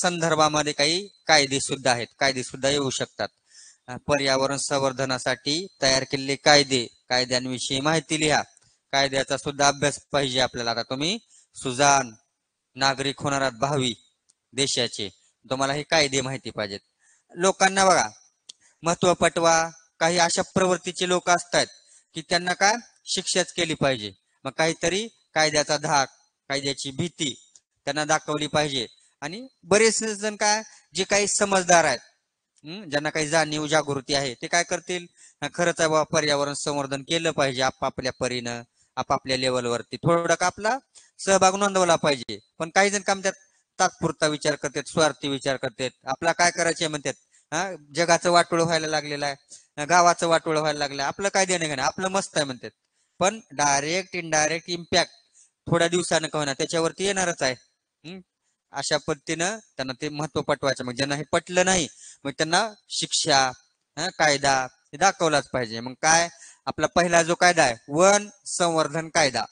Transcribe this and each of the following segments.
संदर्भामध्ये काही कायदे सुद्धा आहेत, कायदे सुद्धा येऊ शकतात. पर्यावरण संवर्धनासाठी तयार केलेले कायदे, कायद्यांविषयी माहिती लिहा. कायद्याचा सुद्धा अभ्यास पाहिजे आपल्याला. आता तुम्ही सुजाण नागरिक होणार आहात भावी देशाचे, तुम्हाला हे कायदे माहिती पाहिजेत. लोकांना बघा महत्व पटवा. काही अशा प्रवृत्तीचे लोक असतात की त्यांना काय शिक्षाच केली पाहिजे. मग काहीतरी कायद्याचा धाक, कायद्याची भीती त्यांना दाखवली पाहिजे. आणि बरेच जण काय, जे काही समजदार आहेत, ज्यांना काही जाणीव जागृती आहे, ते काय करतील, खरंच आहे बाबा पर्यावरण संवर्धन केलं पाहिजे, आपापल्या परीनं आपापल्या लेवलवरती थोडा का आपला सहभाग नोंदवला पाहिजे. पण काही जण काम त्यात तात्पुरता विचार करतात, स्वार्थी विचार करतात, आपला काय करायचे म्हणतात. जगाचं वाटोळ व्हायला लागलेलं आहे, गावाचं वाटोळ व्हायला लागलं, आपलं काय देणं घेणं, आपलं मस्त आहे म्हणतात. पण डायरेक्ट इनडायरेक्ट इम्पॅक्ट थोड्या दिवसानं का होईना त्याच्यावरती येणारच आहे. अशा पद्धतीनं त्यांना ते महत्व पटवायचं. मग ज्यांना हे पटलं नाही, मग त्यांना शिक्षा, कायदा हे दाखवलाच पाहिजे. मग काय, आपला पहिला जो कायदा आहे वन संवर्धन कायदा,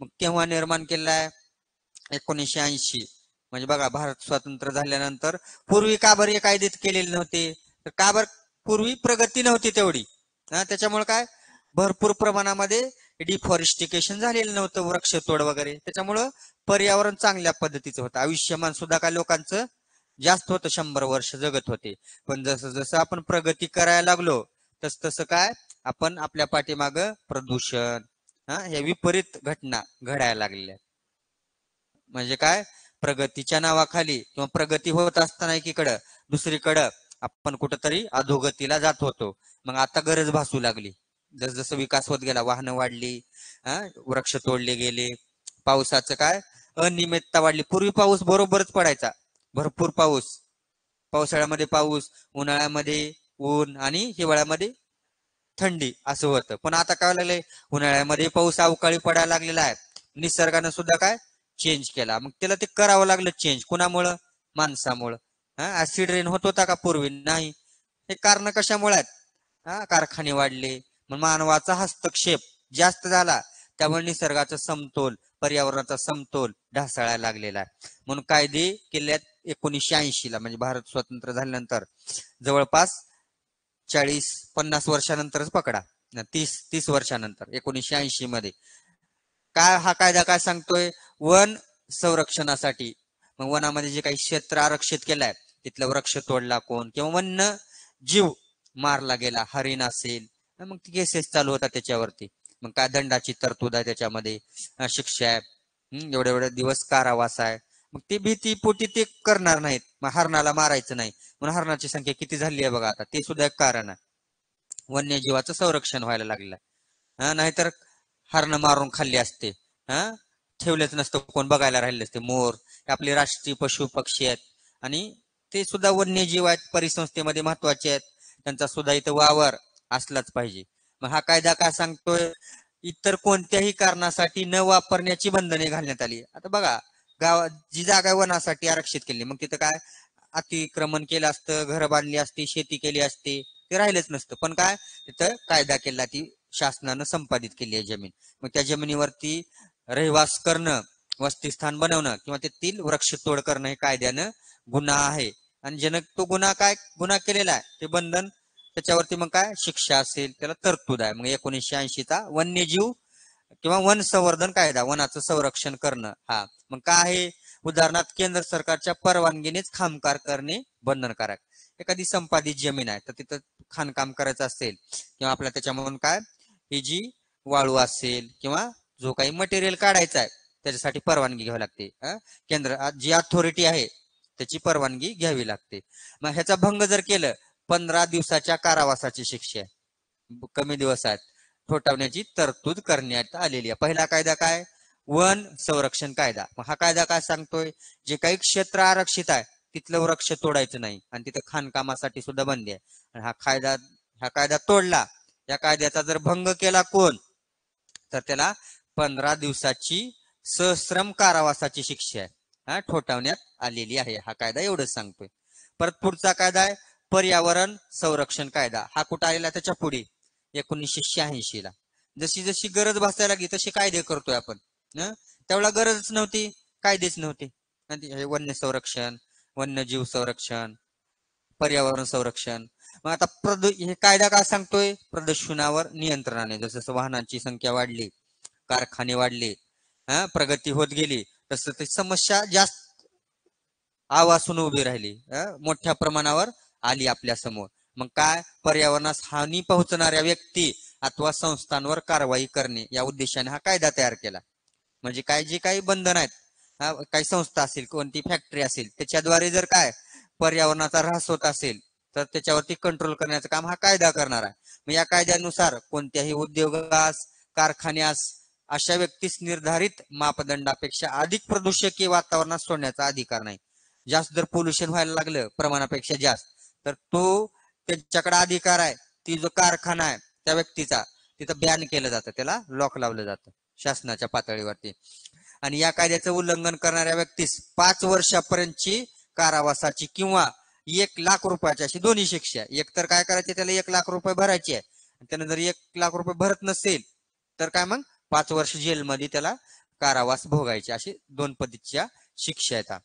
मग केव्हा निर्माण केला आहे, 1980. म्हणजे बघा, भारत स्वतंत्र झाल्यानंतर पूर्वी का बरं हे कायदे केलेले नव्हते, तर का बरं, पूर्वी प्रगती नव्हती तेवढी. त्याच्यामुळे काय, भरपूर प्रमाणामध्ये डिफॉरेस्टिकेशन झालेलं नव्हतं, वृक्षतोड वगैरे. त्याच्यामुळं पर्यावरण चांगल्या पद्धतीचं होतं. आयुष्यमान सुद्धा काय लोकांचं जास्त होतं, 100 वर्ष जगत होते. पण जसं जसं आपण प्रगती करायला लागलो, तस तसं काय आपण आपल्या पाठीमाग प्रदूषण, ह्या विपरीत घटना घडायला लागलेल्या. म्हणजे काय, प्रगतीच्या नावाखाली किंवा प्रगती होत असताना एकीकडं दुसरीकडं आपण कुठंतरी अधोगतीला जात होतो. मग आता गरज भासू लागली, जसजसं विकास होत गेला, वाहनं वाढली, वृक्ष तोडले गेले, पावसाचं काय अनियमितता वाढली. पूर्वी पाऊस बरोबरच पडायचा, भरपूर पाऊस, पावसाळ्यामध्ये पाऊस, उन्हाळ्यामध्ये ऊन आणि हिवाळ्यामध्ये थंडी असं होतं. पण आता काय लागलंय, उन्हाळ्यामध्ये पाऊस अवकाळी पडायला लागलेला आहे. निसर्गानं सुद्धा काय चेंज केला. मग त्याला ते करावं लागलं चेंज. कुणामुळं, माणसामुळं. ऍसिड रेन होत होता का पूर्वी? नाही. हे कारण कशामुळे आहेत, कारखाने वाढले, मग मानवाचा हस्तक्षेप जास्त झाला, त्यामुळे निसर्गाचा समतोल, पर्यावरणाचा समतोल ढासळायला लागलेला आहे. म्हणून कायदे केल्यात 1980 ला, म्हणजे भारत स्वतंत्र झाल्यानंतर, जवळपास 40-50 वर्षानंतरच पकडा, 30 वर्षानंतर 1980 मध्ये. काय हा कायदा काय सांगतोय, वन संरक्षणासाठी. मग वनामध्ये जे काही क्षेत्र आरक्षित केलंय, तिथलं वृक्ष तोडला कोण किंवा वन्य जीव मारला गेला, हरिण असेल, मग केसेस चालू होतात त्याच्यावरती. मग काय दंडाची तरतूद आहे त्याच्यामध्ये, शिक्षा आहे, एवढे एवढे दिवस कारावास आहे. मग ते भीती पोटी ते करणार नाहीत. मग हरणाला मारायचं नाही, म्हणून हरणाची संख्या किती झाली आहे बघा आता, ते सुद्धा एक कारण आहे. वन्यजीवाचं संरक्षण व्हायला लागलेलं आहे. नाहीतर हरण मारून खाल्ली असते, ठेवलेच नसतं कोण, बघायला राहिले असते. मोर हे आपले राष्ट्रीय पशु पक्षी आहेत, आणि ते सुद्धा वन्यजीव आहेत, परिसंस्थेमध्ये महत्वाचे आहेत, त्यांचा सुद्धा इथं वावर असलाच पाहिजे. मग हा कायदा काय सांगतोय, इतर कोणत्याही कारणासाठी न वापरण्याची बंधने घालण्यात आली. आता बघा, जी जागा वनासाठी आरक्षित केली, मग तिथं काय अतिक्रमण केलं असतं, घर बांधली असती, शेती केली असती, ते राहिलेच नसतं. पण काय, तिथं कायदा केला, ती शासनानं संपादित केली आहे जमीन. मग त्या जमिनीवरती रहिवास करणं, वसतिस्थान बनवणं किंवा तेथील वृक्षतोड करणं हे कायद्यानं गुन्हा आहे. आणि ज्यानं तो गुन्हा केलेला आहे, ते बंधन, त्याच्यावरती मग काय शिक्षा असेल, त्याला तरतूद आहे. मग 1980चा वन्यजीव किंवा वन संवर्धन कायदा, वनाचं संरक्षण करणं. हा मग काय आहे, उदाहरणार्थ केंद्र सरकारच्या परवानगीनेच खामकार करणे बंधनकारक. एखादी संपादित जमीन आहे, तर तिथं खाणकाम करायचं असेल, किंवा आपल्या त्याच्यामधून काय ही जी वाळू असेल किंवा जो काही मटेरियल काढायचा आहे, त्याच्यासाठी परवानगी घ्यावी लागते. केंद्र जी अथॉरिटी आहे त्याची परवानगी घ्यावी लागते. मग ह्याचा भंग जर केलं, 15 दिवसाच्या कारावासाची शिक्षा आहे. कमी दिवस आहेत, ठोठावण्याची तरतूद करण्यात आलेली आहे. पहिला कायदा काय, वन संरक्षण कायदा. मग हा कायदा काय सांगतोय, जे काही क्षेत्र आरक्षित आहे तिथलं वृक्ष तोडायचं नाही, आणि तिथं खाणकामासाठी सुद्धा बंदी आहे. आणि हा कायदा तोडला, या कायद्याचा जर भंग केला कोण, तर त्याला 15 दिवसाची सश्रम कारावासाची शिक्षा आहे, ठोठावण्यात आलेली आहे. हा कायदा एवढंच सांगतोय. परत पुढचा कायदा आहे पर्यावरण संरक्षण कायदा. हा कुठं आलेला, त्याच्या पुढे 1986 ला. जशी जशी गरज भासायला लागली तसे कायदे करतोय आपण. त्यावेळेला गरजच नव्हती, कायदेच नव्हते. वन्य संरक्षण, वन्यजीव संरक्षण, पर्यावरण संरक्षण. मग आता हे कायदा काय सांगतोय? प्रदूषणावर नियंत्रणाने. जसं जसं वाहनांची संख्या वाढली, कारखाने वाढले, प्रगती होत गेली, तसं ती समस्या जास्त आवासून उभी राहिली, मोठ्या प्रमाणावर आली आपल्या समोर. मग काय? पर्यावरणास हानी पोहोचणाऱ्या व्यक्ती अथवा संस्थांवर कारवाई करणे या उद्देशाने हा कायदा तयार केला. म्हणजे काय, जे काही बंधन आहेत, काही संस्था असेल, कोणती फॅक्टरी असेल, त्याच्याद्वारे जर काय पर्यावरणाचा ऱ्हास होत असेल तर त्याच्यावरती कंट्रोल करण्याचं काम हा कायदा करणार आहे. मग या कायद्यानुसार कोणत्याही उद्योगास, कारखान्यास अशा व्यक्तीस निर्धारित मापदंडापेक्षा अधिक प्रदूषकीय वातावरणात सोडण्याचा अधिकार नाही. जास्त जर पोल्युशन व्हायला लागलं प्रमाणापेक्षा जास्त, तर तो त्याच्याकडे अधिकार आहे. ती जो कारखाना आहे त्या व्यक्तीचा, तिथं बॅन केलं जातं, त्याला लॉक लावलं जातं शासनाच्या पातळीवरती. आणि या कायद्याचं उल्लंघन करणाऱ्या व्यक्तीस 5 वर्षापर्यंतची कारावासाची किंवा 1,00,000 रुपयाची अशी दोन्ही शिक्षा. एक तर काय करायचे, त्याला 1,00,000 रुपये भरायचे आहे. त्यानं जर 1,00,000 रुपये भरत नसेल तर काय, मग 5 वर्ष जेलमध्ये त्याला कारावास भोगायचे. अशी 2 पद्धतीच्या शिक्षा येतात.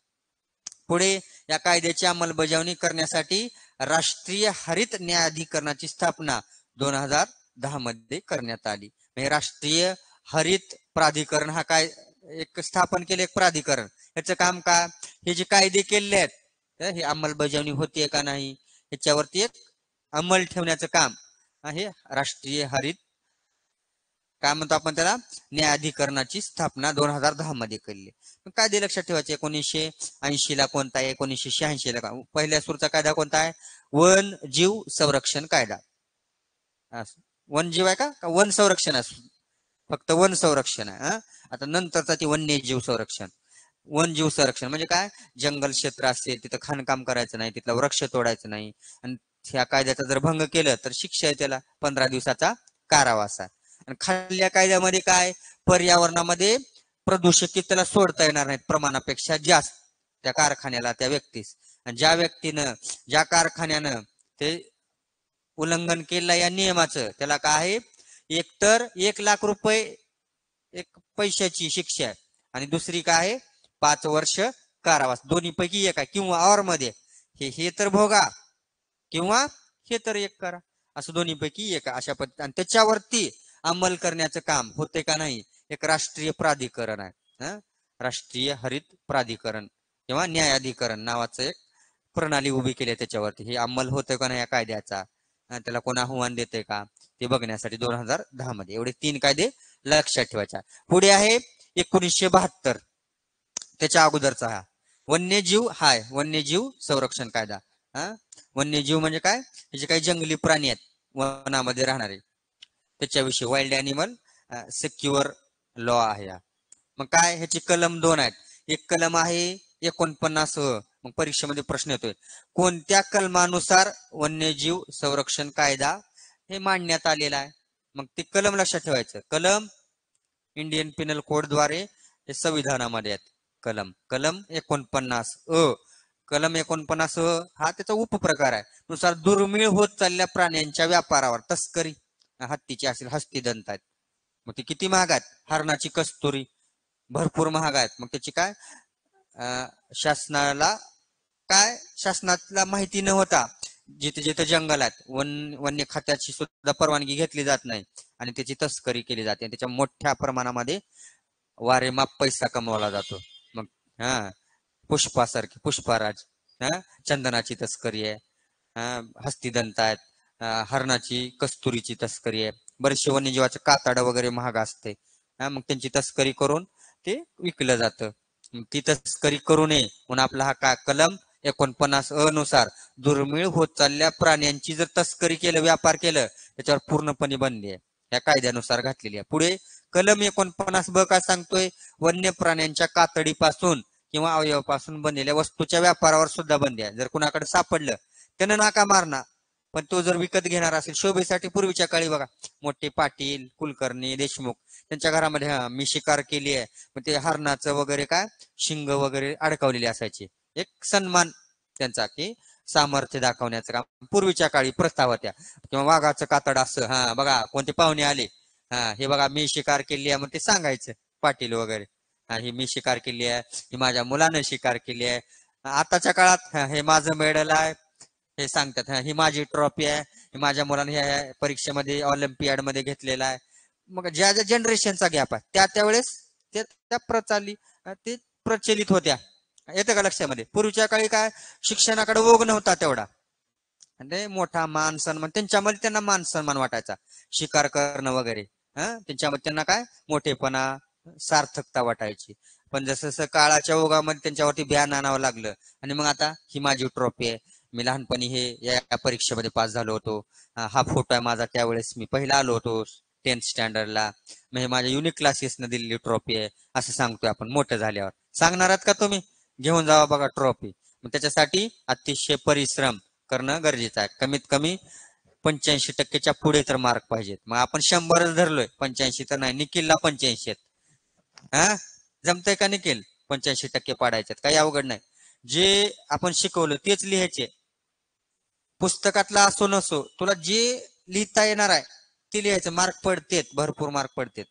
पुढे या कायद्याची अंमलबजावणी करण्यासाठी राष्ट्रीय हरित न्यायाधिकरणाची स्थापना 2010 मध्ये करण्यात आली. म्हणजे राष्ट्रीय हरित प्राधिकरण हा काय एक स्थापन केले, एक प्राधिकरण. याचं काम काय? हे जे कायदे केले आहेत हे अंमलबजावणी होते का नाही याच्यावरती एक अंमल ठेवण्याचं काम आहे राष्ट्रीय हरित, काय म्हणतो आपण त्याला, न्यायाधिकरणाची स्थापना 2010 मध्ये केली. कायदे लक्षात ठेवायचे. 1980 ला कोणता आहे, 1986 ला पहिल्या सुरचा कायदा कोणता आहे? वन जीव संरक्षण कायदा. वन जीव आहे का वन संरक्षण आहे? फक्त वन संरक्षण आहे. आता नंतरचा ती वन्यजीव संरक्षण. वन जीव संरक्षण म्हणजे काय? जंगल क्षेत्र असेल तिथं खाणकाम करायचं नाही, तिथलं वृक्ष तोडायचं नाही. आणि ह्या कायद्याचा जर भंग केलं तर शिक्षा आहे त्याला 15 दिवसाचा कारावास आहे. आणि खाल्ल्या कायद्यामध्ये काय? पर्यावरणामध्ये प्रदूषक त्याला सोडता येणार नाहीत प्रमाणापेक्षा जास्त त्या कारखान्याला, त्या व्यक्तीस. आणि ज्या व्यक्तीनं, ज्या कारखान्यानं ते उल्लंघन केलं या नियमाचं, त्याला काय आहे? एकतर 1,00,000 रुपये एक पैशाची शिक्षा आहे, आणि दुसरी काय आहे? 5 वर्ष कारावास. दोन्ही पैकी एक आहे, किंवा और मध्ये हे तर भोगा किंवा हे तर एक करा, असं दोन्ही पैकी एक आहे. अशा पद्धती. आणि त्याच्यावरती अंमल करण्याचं काम होते का नाही, एक राष्ट्रीय प्राधिकरण आहे. राष्ट्रीय हरित प्राधिकरण किंवा न्यायाधिकरण नावाचं एक प्रणाली उभी केली आहे. त्याच्यावरती हे अंमल होतोय का नाही या कायद्याचा, त्याला कोण आव्हान देते का, ते बघण्यासाठी 2010 मध्ये एवढे 3 कायदे लक्षात ठेवायचा. पुढे आहे 1972, त्याच्या अगोदरचा हा वन्यजीव हाय, वन्यजीव संरक्षण कायदा. वन्यजीव म्हणजे काय? हे जे काही जंगली प्राणी आहेत वनामध्ये राहणारे, त्याच्याविषयी वाईल्ड अॅनिमल सिक्युअर लॉ आहे. मग काय, ह्याची कलम 2 आहेत. एक कलम आहे 49. मग परीक्षेमध्ये प्रश्न येतोय, कोणत्या कलमानुसार वन्यजीव संरक्षण कायदा हे मांडण्यात आलेला आहे? मग ते कलम लक्षात ठेवायचं. कलम इंडियन पिनल कोड द्वारे हे संविधानामध्ये आहेत. कलम 49 अ. कलम 49 हा त्याचा उपप्रकार आहे. नुसार दुर्मिळ होत चालल्या प्राण्यांच्या व्यापारावर तस्करी, हत्तीची असेल, हस्तिदंत आहेत, मग ते किती महाग आहेत? हरणाची कस्तुरी भरपूर महाग आहेत. मग त्याची काय शासनाला शासनाला माहिती न होता जिथे जिथे जंगल आहेत वन्य खात्याची सुद्धा परवानगी घेतली जात नाही आणि त्याची तस्करी केली जाते. त्याच्या मोठ्या प्रमाणामध्ये वारेमाप पैसा कमवला जातो. मग पुष्पासारखी, पुष्पराज, चंदनाची तस्करी आहे, हस्तिदंत आहेत, हरणाची कस्तुरीची तस्करी आहे, बरेचसे वन्यजीवाचे कातडं वगैरे महाग असते. मग त्यांची तस्करी करून ते विकलं जातं. ती तस्करी करू नये म्हणून आपला हा कलम 49 अ नुसार दुर्मिळ होत चालल्या प्राण्यांची जर तस्करी केलं, व्यापार केलं, त्याच्यावर पूर्णपणे बंदी आहे, या कायद्यानुसार घातलेली आहे. पुढे कलम 49 ब काय सांगतोय? वन्य प्राण्यांच्या कातडीपासून किंवा अवयवापासून बनलेल्या वस्तूच्या व्यापारावर सुद्धा बंदी आहे. जर कुणाकडे सापडलं त्यानं नाका मारणार, पण तो जर विकत घेणार असेल शोभेसाठी, पूर्वीच्या काळी बघा मोठे पाटील, कुलकर्णी, देशमुख त्यांच्या घरामध्ये मी शिकार केली आहे, मग ते हरणाचं वगैरे काय शिंग वगैरे अडकवलेले असायचे, एक सन्मान त्यांचा, की सामर्थ्य दाखवण्याचं काम पूर्वीच्या काळी प्रथा होत्या. किंवा वाघाचं कातड असं, बघा कोणते पाहुणे आले, हे बघा मी शिकार केली आहे, मग ते सांगायचं पाटील वगैरे, ही मी शिकार केली आहे, ही माझ्या मुलानं शिकार केली आहे, आताच्या काळात हे माझं मेडल आहे, हे सांगतात, ही माझी ट्रॉफी आहे, हे माझ्या मुलाने ह्या परीक्षेमध्ये ऑलिम्पियाड मध्ये घेतलेला आहे. मग ज्या ज्या जनरेशनचा गॅप आहे त्या त्यावेळेस त्या ते प्रचलित होत्या. येतं का लक्षामध्ये? पूर्वीच्या काळी काय शिक्षणाकडे ओघ नव्हता तेवढा, म्हणजे मोठा मान सन्मान त्यांच्यामध्ये, त्यांना मान सन्मान वाटायचा, शिकार करणं वगैरे. त्यांच्यामध्ये त्यांना काय मोठेपणा, सार्थकता वाटायची. पण जसं जसं काळाच्या ओघामध्ये त्यांच्यावरती ध्यान आणावं लागलं, आणि मग आता ही माझी ट्रॉफी आहे, मी लहानपणी हे या परीक्षेमध्ये पास झालो होतो, हा फोटो आहे माझा, त्यावेळेस मी पहिला आलो होतो 10th स्टँडर्डला, मग हे माझ्या युनिक क्लासेसनं दिलेली ट्रॉफी आहे, असं सांगतोय आपण. मोठं झाल्यावर सांगणार आहात का तुम्ही? घेऊन जावा बघा ट्रॉफी. मग त्याच्यासाठी अतिशय परिश्रम करणं गरजेचं आहे. कमीत कमी 85% पुढे तर मार्क पाहिजेत. मग आपण 100च धरलोय, 85 तर नाही. निखिलला 85 आहेत. हा, जमतंय का निखिल? 85% पाडायच्यात, काही अवघड नाही. जे आपण शिकवलं तेच लिहायचे. पुस्तकातला असो नसो, तुला जे लिहिता येणार आहे ते लिहायचं. मार्क पडतेत, भरपूर मार्क पडतेत,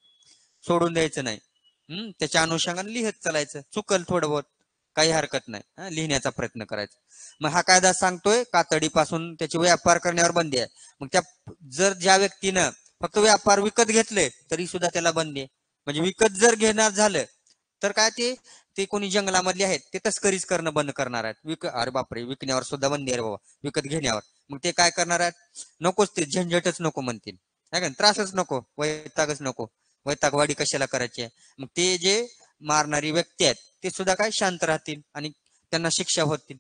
सोडून द्यायचं नाही. त्याच्या अनुषंगाने लिहत चालायचं. चुकल थोडं बहुत, काही हरकत नाही, लिहिण्याचा प्रयत्न करायचा. मग हा कायदा सांगतोय कातडीपासून त्याचे व्यापार करण्यावर बंदी आहे. मग जर ज्या व्यक्तीनं फक्त व्यापार विकत घेतले तरी सुद्धा त्याला बंदी आहे. म्हणजे विकत जर घेणार झालं तर काय ते कोणी जंगलामधले आहेत ते तस्करीच करणं बंद करणार आहेत. अरे बापरे, विकण्यावर सुद्धा बंदी आहे बाबा, विकत घेण्यावर. मग ते काय करणार आहेत? नकोच, ते झंझटच नको म्हणतील, त्रासच नको, वैतागच नको, वैतागवाडी कशाला करायची आहे. मग ते जे मारणारी व्यक्ती आहेत ते सुद्धा काय शांत राहतील आणि त्यांना शिक्षा होतील.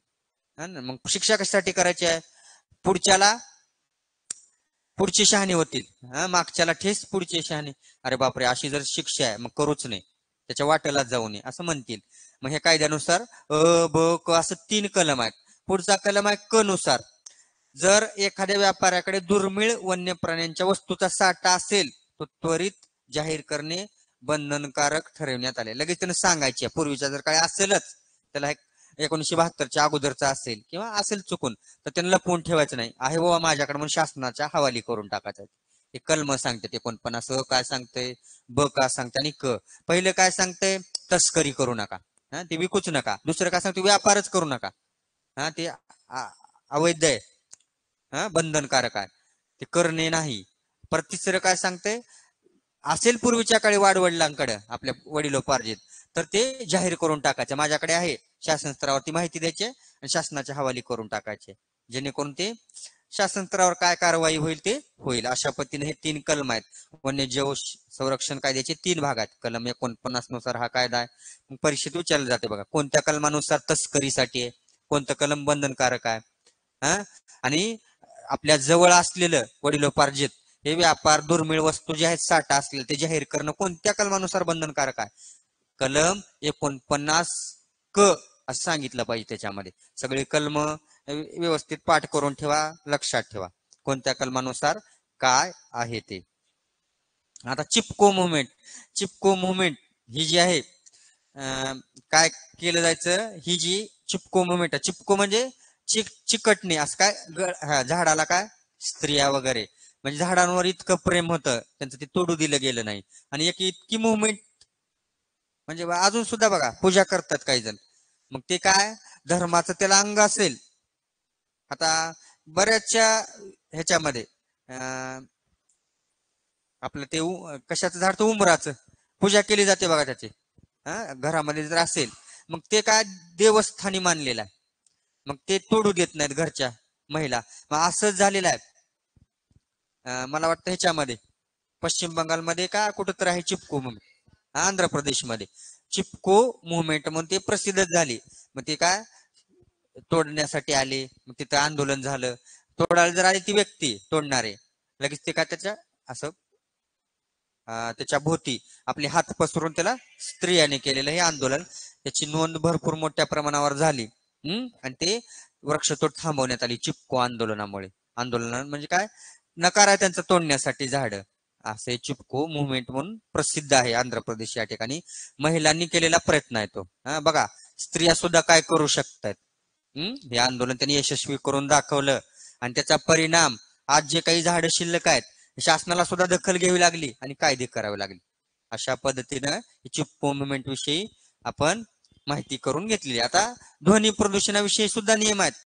मग शिक्षा कशासाठी करायची आहे? पुढच्याला पुढची शहाणी होतील, मागच्याला ठेस, पुढची शहाणी. अरे बापरे, अशी जर शिक्षा आहे मग करूच नाही, त्याच्या वाटेला जाऊ नये असं म्हणतील. मग हे कायद्यानुसार ब क असं 3 कलम आहेत. पुढचा कलम आहे क नुसार. जर एखाद्या व्यापाऱ्याकडे दुर्मिळ वन्य प्राण्यांच्या वस्तूचा साठा असेल तो त्वरित जाहीर करणे बंधनकारक ठरवण्यात आले. लगेच त्यानं सांगायचे. पूर्वीच्या जर काय असेलच, त्याला 1972च्या अगोदरचा असेल किंवा असेल चुकून, तर त्यांना लपवून ठेवायचं नाही, आहे बाबा माझ्याकडे, म्हणून शासनाच्या हवाली करून टाकायचं. हे कलम सांगते. ते 49 काय सांगतंय, ब का सांगते, आणि क. पहिलं काय सांगतंय? तस्करी करू नका, ते विकूच नका. दुसरं काय सांगते? व्यापारच करू नका, ते अवैध आहे, बंधनकारक आहे, ते करणे नाही. परत तिसरं काय सांगतंय? असेल पूर्वीच्या काळी वाडवडिलांकडे, आपल्या वडिलोपार्जित, तर ते जाहीर करून टाकायचे. माझ्याकडे आहे, शासन स्तरावरती माहिती द्यायची आणि शासनाच्या हवाली करून टाकायचे, जेणेकरून ते शासन स्तरावर काय कारवाई होईल ते होईल. अशा पद्धतीने हे 3 कलम आहेत. वन्यजीव संरक्षण कायद्याचे 3 भाग आहेत. कलम 49 नुसार हा कायदा आहे. मग परीक्षेत विचारलं जाते बघा, कोणत्या कलमानुसार तस्करीसाठी आहे, कोणतं कलम बंधनकारक आहे. आणि आपल्या जवळ असलेलं वडिलोपार्जित हे व्यापार, दुर्मिळ वस्तू जे आहेत, साठा असलेलं, ते जाहीर करणं कोणत्या कलमानुसार बंधनकारक आहे? कलम 49 क असं सांगितलं पाहिजे. त्याच्यामध्ये सगळे कलम व्यवस्थित पाठ करून ठेवा, लक्षात ठेवा कोणत्या कलमानुसार काय आहे ते. आता चिपको मुवमेंट ही जी आहे, काय केलं जायचं? ही जी चिपको मुवमेंट आहे, चिपको म्हणजे चिकटणे, असं काय झाडाला काय स्त्रिया वगैरे, म्हणजे झाडांवर इतकं प्रेम होतं त्यांचं, ते तोडू दिलं गेलं नाही. आणि एक इतकी मुवमेंट, म्हणजे अजून सुद्धा बघा पूजा करतात काही जण. मग ते काय धर्माचं त्याला अंग असेल. आता बऱ्याचशा ह्याच्यामध्ये आपलं ते कशाचं झाड, तर उंबराचं पूजा केली जाते बघा त्याची, घरामध्ये जर असेल, मग ते काय देवस्थानी मानलेलं आहे. मग ते तोडू देत नाहीत घरच्या महिला. मग असंच झालेलं आहे. मला वाटतं ह्याच्यामध्ये पश्चिम बंगालमध्ये का कुठंतरी आहे चिपको मुवमेंट, आंध्र प्रदेशमध्ये चिपको मुवमेंट म्हणून ते प्रसिद्धच झाली. मग ते काय तोडण्यासाठी आले, मग तिथं आंदोलन झालं. तोडायला जर आली ती व्यक्ती तोडणारे, लगेच ते काय त्याच्या असं त्याच्या भोवती आपले हात पसरून त्याला स्त्रियाने केलेलं हे आंदोलन, त्याची नोंद भरपूर मोठ्या प्रमाणावर झाली. आणि ते वृक्षतोड थांबवण्यात आली चिपको आंदोलनामुळे. आंदोलन म्हणजे काय, नकार आहे त्यांचं तोडण्यासाठी झाड. असे चिपको मुवमेंट म्हणून प्रसिद्ध आहे आंध्र प्रदेश या ठिकाणी. महिलांनी केलेला प्रयत्न आहे तो. बघा स्त्रिया सुद्धा काय करू शकतात. हे आंदोलन त्यांनी यशस्वी करून दाखवलं, आणि त्याचा परिणाम आज जे काही झाडं शिल्लक आहेत, शासनाला सुद्धा दखल घ्यावी लागली आणि कायदे करावे लागले. अशा पद्धतीनं चिपको मुवमेंट विषयी आपण माहिती करून घेतलेली. आता ध्वनी प्रदूषणाविषयी सुद्धा नियम आहेत.